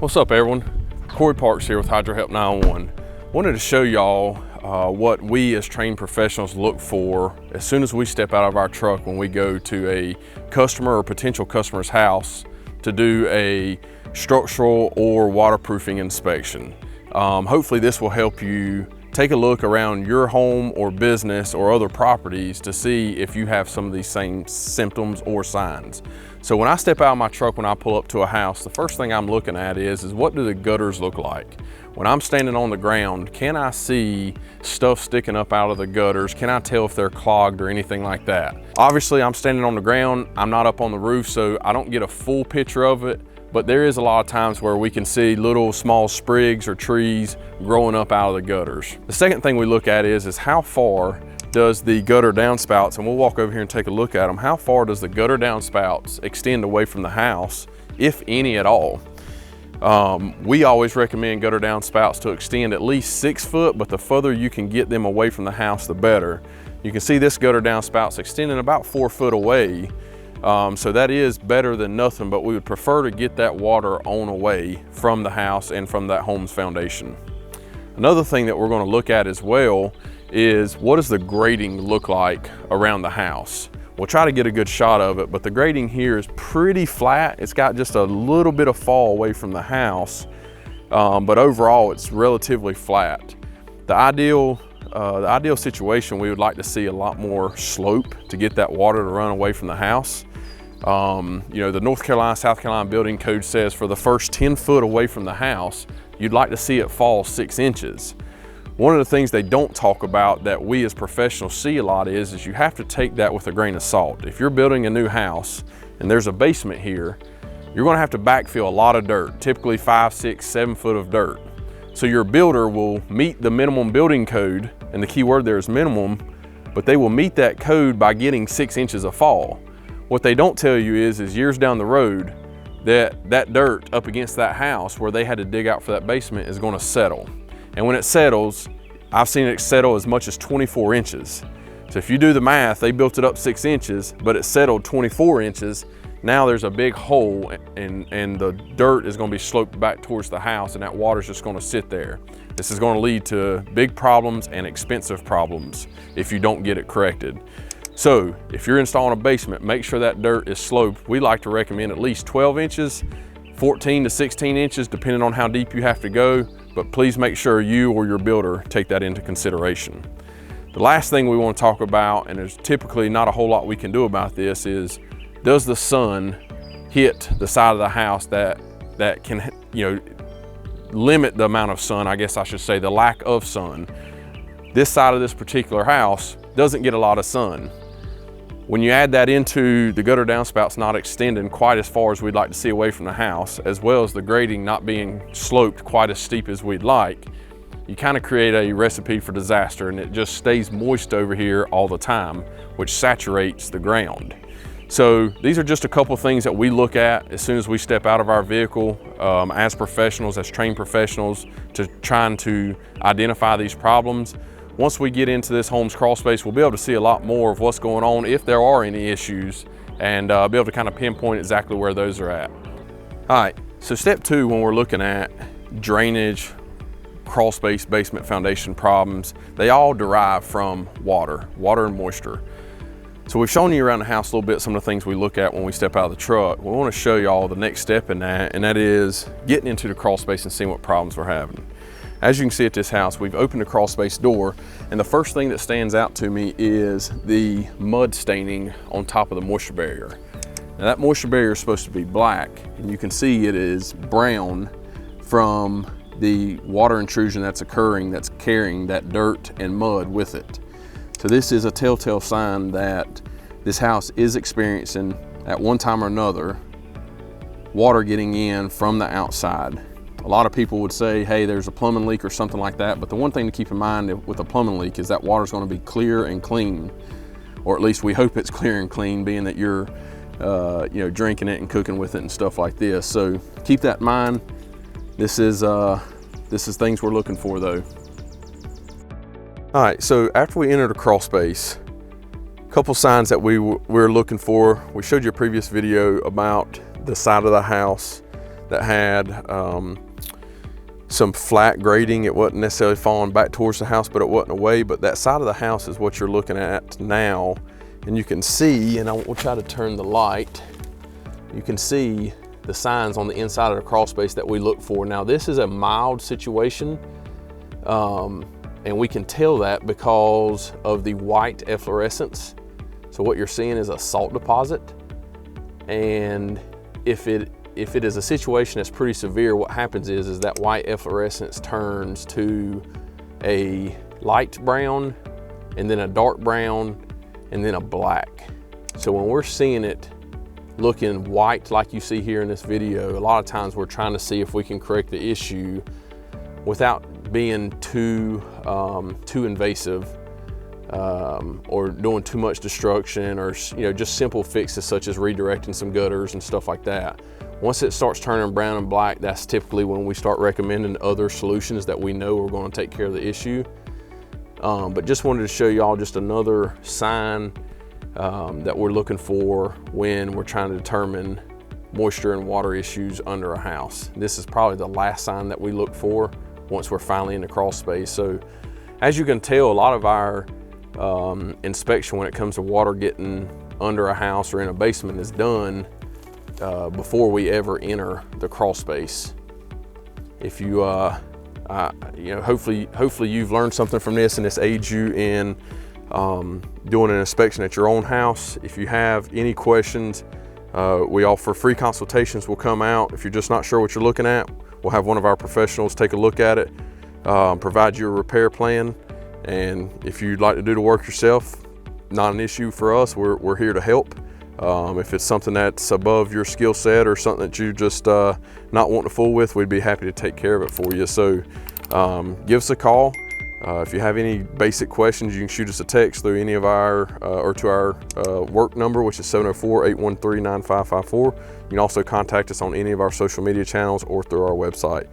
What's up, everyone? Corey Parks here with Hydro Help 911. Wanted to show y'all what we as trained professionals look for as soon as we step out of our truck when we go to a customer or potential customer's house to do a structural or waterproofing inspection. Hopefully this will help you take a look around your home or business or other properties to see if you have some of these same symptoms or signs. So when I step out of my truck, when I pull up to a house, the first thing I'm looking at is what do the gutters look like? When I'm standing on the ground, can I see stuff sticking up out of the gutters? Can I tell if they're clogged or anything like that? Obviously, I'm standing on the ground, I'm not up on the roof, so I don't get a full picture of it, but there is a lot of times where we can see little small sprigs or trees growing up out of the gutters. The second thing we look at is how far does the gutter downspouts, and we'll walk over here and take a look at them, how far does the gutter downspouts extend away from the house, if any at all? We always recommend gutter downspouts to extend at least 6 foot, but the further you can get them away from the house, the better. You can see this gutter downspouts extending about 4 foot away. So that is better than nothing, but we would prefer to get that water on away from the house and from that home's foundation. Another thing that we're going to look at as well is what does the grading look like around the house? We'll try to get a good shot of it, but the grading here is pretty flat. It's got just a little bit of fall away from the house, but overall it's relatively flat. The ideal situation, we would like to see a lot more slope to get that water to run away from the house. You know, the North Carolina, South Carolina building code says for the first 10 foot away from the house, you'd like to see it fall 6 inches. One of the things they don't talk about that we as professionals see a lot is you have to take that with a grain of salt. If you're building a new house and there's a basement here, you're gonna have to backfill a lot of dirt, typically 5, 6, 7 foot of dirt. So your builder will meet the minimum building code, and the key word there is minimum, but they will meet that code by getting 6 inches of fall. What they don't tell you is years down the road, that dirt up against that house where they had to dig out for that basement is gonna settle. And when it settles, I've seen it settle as much as 24 inches. So if you do the math, they built it up 6 inches, but it settled 24 inches. Now there's a big hole and the dirt is gonna be sloped back towards the house, and that water's just gonna sit there. This is gonna lead to big problems and expensive problems if you don't get it corrected. So if you're installing a basement, make sure that dirt is sloped. We like to recommend at least 12 inches, 14 to 16 inches, depending on how deep you have to go, but please make sure you or your builder take that into consideration. The last thing we want to talk about, and there's typically not a whole lot we can do about this, is does the sun hit the side of the house that can, you know, limit the amount of sun, I guess I should say, the lack of sun. This side of this particular house doesn't get a lot of sun. When you add that into the gutter downspouts not extending quite as far as we'd like to see away from the house, as well as the grading not being sloped quite as steep as we'd like, you kind of create a recipe for disaster, and it just stays moist over here all the time, which saturates the ground. So these are just a couple things that we look at as soon as we step out of our vehicle as professionals, as trained professionals, to trying to identify these problems. Once we get into this home's crawl space, we'll be able to see a lot more of what's going on, if there are any issues, and be able to kind of pinpoint exactly where those are at. All right, so step 2, when we're looking at drainage, crawl space, basement foundation problems, they all derive from water and moisture. So we've shown you around the house a little bit some of the things we look at when we step out of the truck. We want to show you all the next step in that, and that is getting into the crawl space and seeing what problems we're having. As you can see at this house, we've opened the crawl space door, and the first thing that stands out to me is the mud staining on top of the moisture barrier. Now that moisture barrier is supposed to be black, and you can see it is brown from the water intrusion that's occurring, that's carrying that dirt and mud with it. So this is a telltale sign that this house is experiencing, at one time or another, water getting in from the outside. A lot of people would say, hey, there's a plumbing leak or something like that, but the one thing to keep in mind with a plumbing leak is that water's going to be clear and clean, or at least we hope it's clear and clean, being that you're you know, drinking it and cooking with it and stuff like this. So keep that in mind. This is things we're looking for though. All right, so after we enter the crawl space, a couple signs that we're looking for. We showed you a previous video about the side of the house that had some flat grading. It wasn't necessarily falling back towards the house, but it wasn't away. But that side of the house is what you're looking at now. And you can see, and I will try to turn the light, you can see the signs on the inside of the crawl space that we look for. Now this is a mild situation, and we can tell that because of the white efflorescence. So what you're seeing is a salt deposit, and if it is a situation that's pretty severe, what happens is that white efflorescence turns to a light brown, and then a dark brown, and then a black. So when we're seeing it looking white like you see here in this video, a lot of times we're trying to see if we can correct the issue without being too invasive, or doing too much destruction, or just simple fixes such as redirecting some gutters and stuff like that. Once it starts turning brown and black, that's typically when we start recommending other solutions that we know are going to take care of the issue. But just wanted to show y'all just another sign that we're looking for when we're trying to determine moisture and water issues under a house. This is probably the last sign that we look for once we're finally in the crawl space. So as you can tell, a lot of our inspection when it comes to water getting under a house or in a basement is done before we ever enter the crawl space. If you hopefully you've learned something from this, and this aids you in doing an inspection at your own house. If you have any questions, we offer free consultations. We'll come out. If you're just not sure what you're looking at, we'll have one of our professionals take a look at it, provide you a repair plan. And if you'd like to do the work yourself, not an issue for us. We're here to help. If it's something that's above your skill set or something that you just not wanting to fool with, we'd be happy to take care of it for you. So give us a call. If you have any basic questions, you can shoot us a text through any of our, or to our work number, which is 704-813-9554. You can also contact us on any of our social media channels or through our website.